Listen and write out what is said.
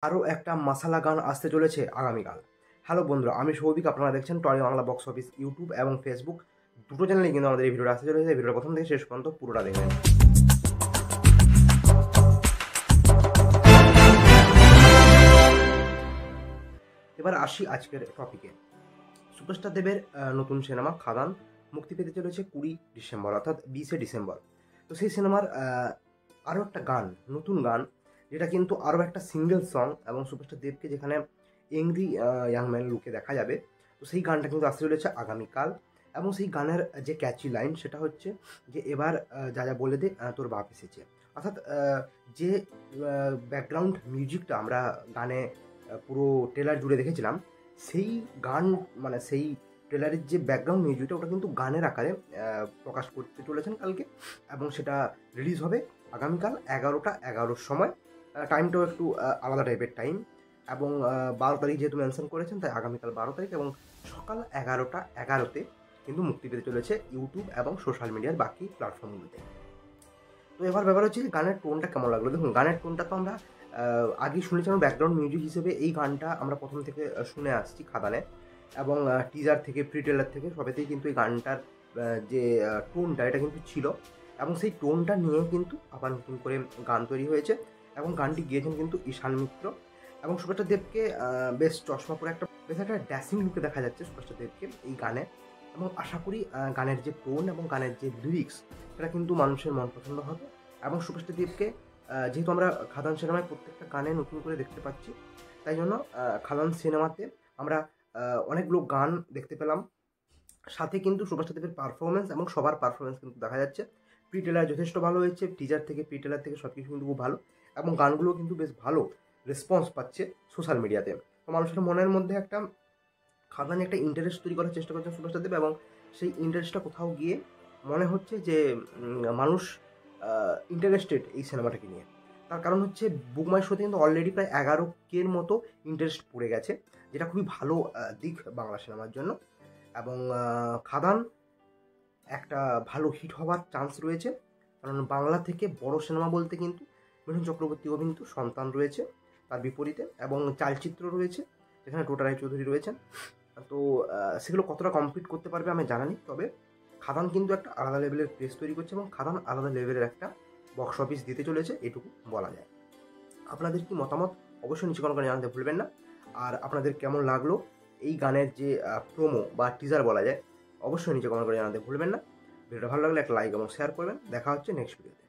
আরও একটা মাসালা গান আসতে চলেছে আগামীকাল। হ্যালো বন্ধুরা, আমি সৌভিক। আপনারা দেখছেন Tony Bangla box office. YouTube এবং ফেসবুক দুটো চ্যানেলেই কিন্তু আমাদের এই ভিডিওটা আসতে চলেছে। এই ভিডিওটা প্রথম থেকে শেষ পর্যন্ত পুরোটা দেখবেন। এবার আসি আজকের টপিকে। সুপারস্টার দেবের নতুন সিনেমা খাদান মুক্তি পেতে চলেছে 20 ডিসেম্বর, অর্থাৎ 20শে ডিসেম্বর। তো সেই সিনেমার আরও একটা গান, নতুন গান, যেটা কিন্তু আরও একটা সিঙ্গেল সং এবং সুপারস্টার দেবকে যেখানে এংরি ইয়াং ম্যান লুকে দেখা যাবে। তো সেই গানটা কিন্তু আসতে চলেছে আগামীকাল। এবং সেই গানের যে ক্যাচি লাইন সেটা হচ্ছে যে, এবার যা যা বলে দে তোর বাপ এসেছে। অর্থাৎ যে ব্যাকগ্রাউন্ড মিউজিকটা আমরা গানে পুরো ট্রেলার জুড়ে দেখেছিলাম, সেই গান মানে সেই ট্রেলারের যে ব্যাকগ্রাউন্ড মিউজিকটা ওটা কিন্তু গানের আকারে প্রকাশ করতে চলেছেন কালকে। এবং সেটা রিলিজ হবে আগামীকাল 11টা 11-র সময়। টাইমটাও একটু আলাদা টাইপের টাইম। এবং 12 তারিখ যেহেতু মেনশন করেছেন, তাই আগামীকাল 12 তারিখ এবং সকাল 11টা 11-তে কিন্তু মুক্তি পেতে চলেছে ইউটিউব এবং সোশ্যাল মিডিয়ার বাকি প্ল্যাটফর্মগুলোতে। তো এবার ব্যাপার হচ্ছে যে গানের টোনটা কেমন লাগলো। দেখুন, গানের টোনটা তো আমরা আগেই শুনেছিলাম ব্যাকগ্রাউন্ড মিউজিক হিসেবে। এই গানটা আমরা প্রথম থেকে শুনে আসছি খাদানে, এবং টিজার থেকে প্রি ট্রেলার থেকে সবেতেই কিন্তু এই গানটার যে টোনটা এটা কিন্তু ছিল। এবং সেই টোনটা নিয়ে কিন্তু আবার নতুন করে গান তৈরি হয়েছে এবং গানটি গেয়েছেন কিন্তু ঈশান মিত্র। এবং সুপারস্টার দেবকে বেশ চশমা পরে বেশ একটা ড্যাসিং লুকে দেখা যাচ্ছে সুপারস্টার দেবকে এই গানে। এবং আশা করি গানের যে টোন এবং গানের যে লিরিক্স সেটা কিন্তু মানুষের মন পছন্দ হবে। এবং সুপারস্টার দেবকে যেহেতু আমরা খাদান সিনেমায় প্রত্যেকটা গানে নতুন করে দেখতে পাচ্ছি, তাই জন্য খাদান সিনেমাতে আমরা অনেকগুলো গান দেখতে পেলাম। সাথে কিন্তু সুপারস্টার দেবের পারফরমেন্স এবং সবার পারফরমেন্স কিন্তু দেখা যাচ্ছে। প্রি ট্রেলার যথেষ্ট ভালো হয়েছে, টিজার থেকে প্রি ট্রেলার থেকে সব কিছু কিন্তু খুব ভালো। এবং গানগুলো কিন্তু বেশ ভালো রেসপন্স পাচ্ছে সোশ্যাল মিডিয়াতে। তো মানুষের মনের মধ্যে একটা খাদানে একটা ইন্টারেস্ট তৈরি করার চেষ্টা করছেন সুপারস্টার দেব। এবং সেই ইন্টারেস্টটা কোথাও গিয়ে মনে হচ্ছে যে মানুষ ইন্টারেস্টেড এই সিনেমাটাকে নিয়ে। তার কারণ হচ্ছে বুক মাই শোতে কিন্তু অলরেডি প্রায় 11K মতো ইন্টারেস্ট পড়ে গেছে, যেটা খুবই ভালো দিক বাংলা সিনেমার জন্য। এবং খাদান একটা ভালো হিট হওয়ার চান্স রয়েছে, কারণ বাংলা থেকে বড় সিনেমা বলতে কিন্তু মিঠুন চক্রবর্তী অভিনীত সন্তান রয়েছে তার বিপরীতে, এবং চালচিত্র রয়েছে যেখানে টোটা রায়চৌধুরী রয়েছেন। তো সেগুলো কতটা কমপ্লিট করতে পারবে আমি জানি, তবে খাদান কিন্তু একটা আলাদা লেভেলের প্রেস তৈরি করছে এবং খাদান আলাদা লেভেলের একটা বক্স অফিস দিতে চলেছে, এটুকু বলা যায়। আপনাদের কি মতামত অবশ্যই নিচে কমেন্ট করে জানাতে ভুলবেন না। আর আপনাদের কেমন লাগলো এই গানের যে প্রোমো বা টিজার বলা যায়, অবশ্যই নিচে কমেন্ট করে জানাতে ভুলবেন না। ভিডিওটা ভালো লাগলে একটা লাইক এবং শেয়ার করবেন। দেখা হচ্ছে নেক্সট ভিডিওতে।